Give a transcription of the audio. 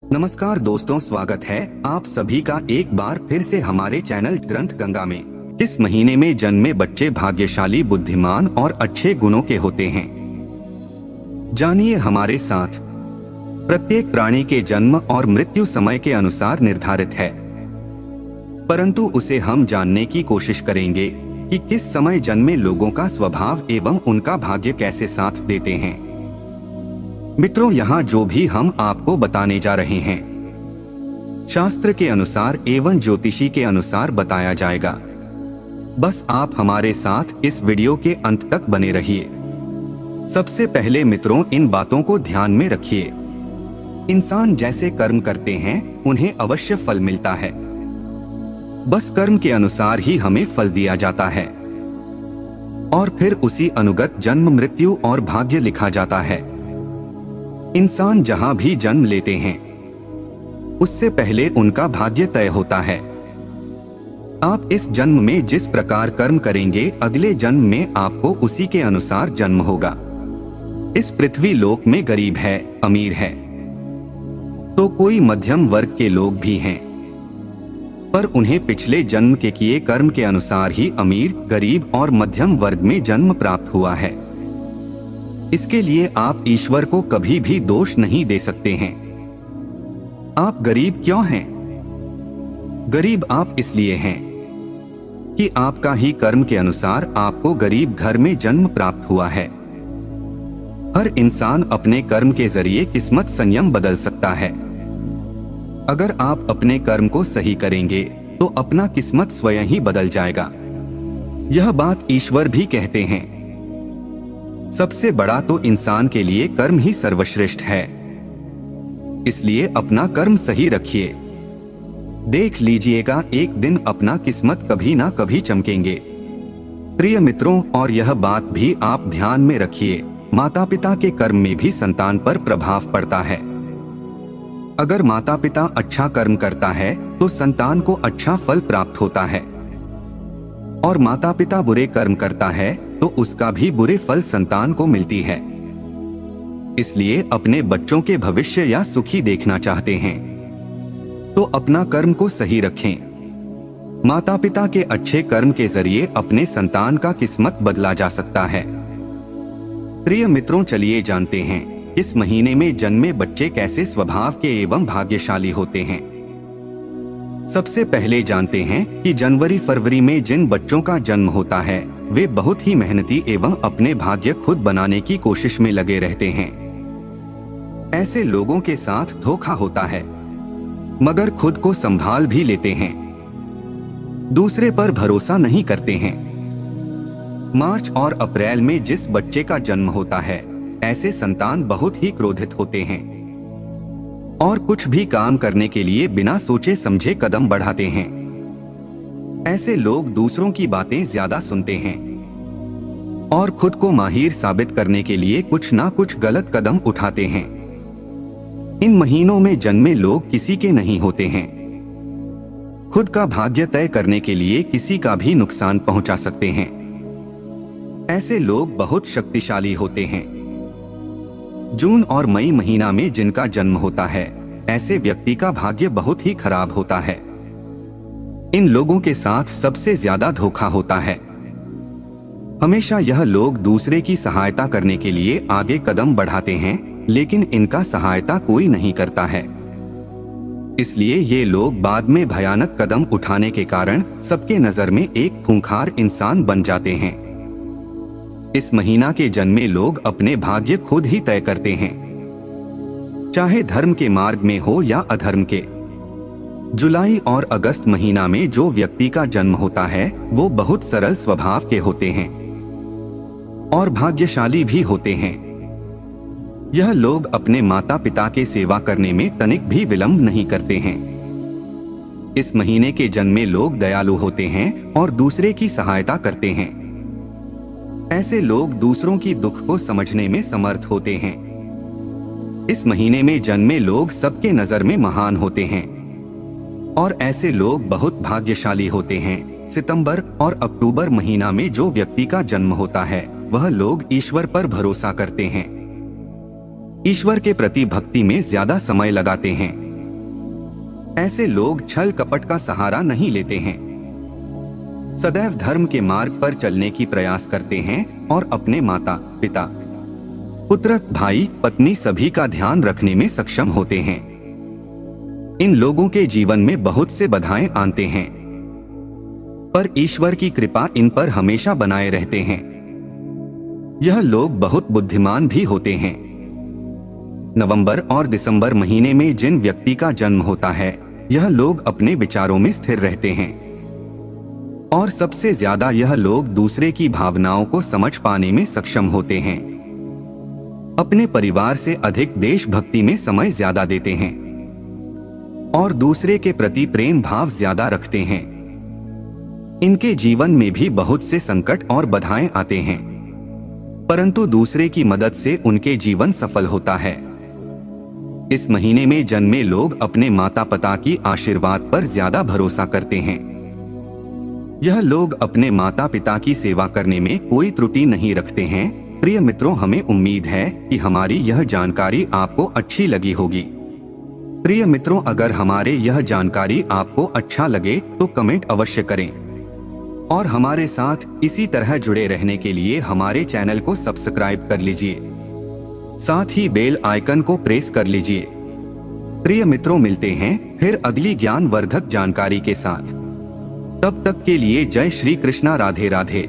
नमस्कार दोस्तों, स्वागत है आप सभी का एक बार फिर से हमारे चैनल ग्रंथ गंगा में। इस महीने में जन्मे बच्चे भाग्यशाली, बुद्धिमान और अच्छे गुणों के होते हैं। जानिए हमारे साथ। प्रत्येक प्राणी के जन्म और मृत्यु समय के अनुसार निर्धारित है, परंतु उसे हम जानने की कोशिश करेंगे कि किस समय जन्मे लोगों का स्वभाव एवं उनका भाग्य कैसे साथ देते हैं। मित्रों, यहाँ जो भी हम आपको बताने जा रहे हैं शास्त्र के अनुसार एवं ज्योतिषी के अनुसार बताया जाएगा। बस आप हमारे साथ इस वीडियो के अंत तक बने रहिए। सबसे पहले मित्रों, इन बातों को ध्यान में रखिए। इंसान जैसे कर्म करते हैं उन्हें अवश्य फल मिलता है। बस कर्म के अनुसार ही हमें फल दिया जाता है और फिर उसी अनुगत जन्म, मृत्यु और भाग्य लिखा जाता है। इंसान जहां भी जन्म लेते हैं उससे पहले उनका भाग्य तय होता है। आप इस जन्म में जिस प्रकार कर्म करेंगे, अगले जन्म में आपको उसी के अनुसार जन्म होगा। इस पृथ्वी लोक में गरीब है, अमीर है, तो कोई मध्यम वर्ग के लोग भी हैं, पर उन्हें पिछले जन्म के किए कर्म के अनुसार ही अमीर, गरीब और मध्यम वर्ग में जन्म प्राप्त हुआ है। इसके लिए आप ईश्वर को कभी भी दोष नहीं दे सकते हैं। आप गरीब क्यों हैं? गरीब आप इसलिए हैं कि आपका ही कर्म के अनुसार आपको गरीब घर में जन्म प्राप्त हुआ है। हर इंसान अपने कर्म के जरिए किस्मत संयम बदल सकता है। अगर आप अपने कर्म को सही करेंगे तो अपना किस्मत स्वयं ही बदल जाएगा। यह बात ईश्वर भी कहते हैं। सबसे बड़ा तो इंसान के लिए कर्म ही सर्वश्रेष्ठ है, इसलिए अपना कर्म सही रखिए। देख लीजिएगा, एक दिन अपना किस्मत कभी ना कभी चमकेंगे। प्रिय मित्रों, और यह बात भी आप ध्यान में रखिए, माता पिता के कर्म में भी संतान पर प्रभाव पड़ता है। अगर माता पिता अच्छा कर्म करता है तो संतान को अच्छा फल प्राप्त होता है, और माता पिता बुरे कर्म करता है तो उसका भी बुरे फल संतान को मिलती है। इसलिए अपने बच्चों के भविष्य या सुखी देखना चाहते हैं तो अपना कर्म को सही रखें। माता पिता के अच्छे कर्म के जरिए अपने संतान का किस्मत बदला जा सकता है। प्रिय मित्रों, चलिए जानते हैं इस महीने में जन्मे बच्चे कैसे स्वभाव के एवं भाग्यशाली होते हैं। सबसे पहले जानते हैं कि जनवरी फरवरी में जिन बच्चों का जन्म होता है वे बहुत ही मेहनती एवं अपने भाग्य खुद बनाने की कोशिश में लगे रहते हैं। ऐसे लोगों के साथ धोखा होता है, मगर खुद को संभाल भी लेते हैं, दूसरे पर भरोसा नहीं करते हैं। मार्च और अप्रैल में जिस बच्चे का जन्म होता है, ऐसे संतान बहुत ही क्रोधित होते हैं और कुछ भी काम करने के लिए बिना सोचे समझे कदम बढ़ाते हैं। ऐसे लोग दूसरों की बातें ज्यादा सुनते हैं और खुद को माहिर साबित करने के लिए कुछ ना कुछ गलत कदम उठाते हैं। इन महीनों में जन्मे लोग किसी के नहीं होते हैं। खुद का भाग्य तय करने के लिए किसी का भी नुकसान पहुंचा सकते हैं। ऐसे लोग बहुत शक्तिशाली होते हैं। जून और मई महीना में जिनका जन्म होता है, ऐसे व्यक्ति का भाग्य बहुत ही खराब होता है। इन लोगों के साथ सबसे ज्यादा धोखा होता है। हमेशा यह लोग दूसरे की सहायता करने के लिए आगे कदम बढ़ाते हैं, लेकिन इनका सहायता कोई नहीं करता है। इसलिए ये लोग बाद में भयानक कदम उठाने के कारण सबके नजर में एक खूंखार इंसान बन जाते हैं। इस महीना के जन्मे लोग अपने भाग्य खुद ही तय करते हैं, चाहे धर्म के मार्ग में हो या अधर्म के। जुलाई और अगस्त महीना में जो व्यक्ति का जन्म होता है वो बहुत सरल स्वभाव के होते हैं और भाग्यशाली भी होते हैं। यह लोग अपने माता पिता के सेवा करने में तनिक भी विलंब नहीं करते हैं। इस महीने के जन्मे लोग दयालु होते हैं और दूसरे की सहायता करते हैं। ऐसे लोग दूसरों की दुख को समझने में समर्थ होते हैं। इस महीने में जन्मे लोग सबके नजर में महान होते हैं और ऐसे लोग बहुत भाग्यशाली होते हैं। सितंबर और अक्टूबर महीना में जो व्यक्ति का जन्म होता है वह लोग ईश्वर पर भरोसा करते हैं, ईश्वर के प्रति भक्ति में ज्यादा समय लगाते हैं ऐसे लोग छल कपट का सहारा नहीं लेते हैं, सदैव धर्म के मार्ग पर चलने की प्रयास करते हैं और अपने माता पिता पुत्र भाई पत्नी सभी का ध्यान रखने में सक्षम होते हैं। इन लोगों के जीवन में बहुत से बाधाएं आते हैं, पर ईश्वर की कृपा इन पर हमेशा बनाए रहते हैं। यह लोग बहुत बुद्धिमान भी होते हैं। नवंबर और दिसंबर महीने में जिन व्यक्ति का जन्म होता है, यह लोग अपने विचारों में स्थिर रहते हैं और सबसे ज्यादा यह लोग दूसरे की भावनाओं को समझ पाने में सक्षम होते हैं। अपने परिवार से अधिक देशभक्ति में समय ज्यादा देते हैं और दूसरे के प्रति प्रेम भाव ज्यादा रखते हैं। इनके जीवन में भी बहुत से संकट और बाधाएं आते हैं, परंतु दूसरे की मदद से उनके जीवन सफल होता है। इस महीने में जन्मे लोग अपने माता पिता की आशीर्वाद पर ज्यादा भरोसा करते हैं। यह लोग अपने माता पिता की सेवा करने में कोई त्रुटि नहीं रखते हैं। प्रिय मित्रों, हमें उम्मीद है कि हमारी यह जानकारी आपको अच्छी लगी होगी। प्रिय मित्रों, अगर हमारे यह जानकारी आपको अच्छा लगे तो कमेंट अवश्य करें और हमारे साथ इसी तरह जुड़े रहने के लिए हमारे चैनल को सब्सक्राइब कर लीजिए, साथ ही बेल आइकन को प्रेस कर लीजिए। प्रिय मित्रों, मिलते हैं फिर अगली ज्ञान वर्धक जानकारी के साथ। तब तक के लिए जय श्री कृष्णा, राधे राधे।